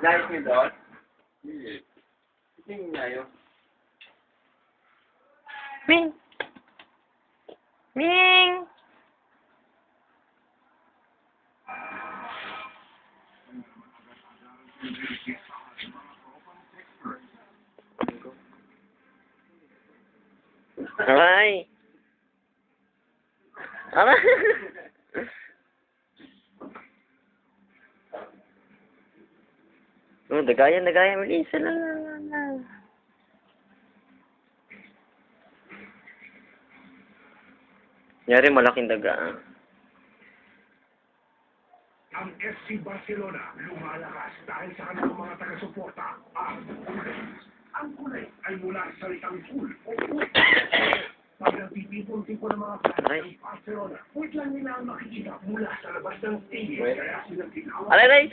Nais niyo doon? Hindi. Tingin niya yun. Ming! Ming! Aray! Aray! Oh, dagayan. Bilis. Nyari malaking daga. Ang FC Barcelona lumalakas dahil sa kanilang mga taga-suporta. Ang kulay ay mula sa salitang cool o cool. Pag nagtitipon-tipon ng mga fans ng Barcelona, wait lang nila ang makikita mula sa labas ng stadium. Kaya sila tinawag. Aray!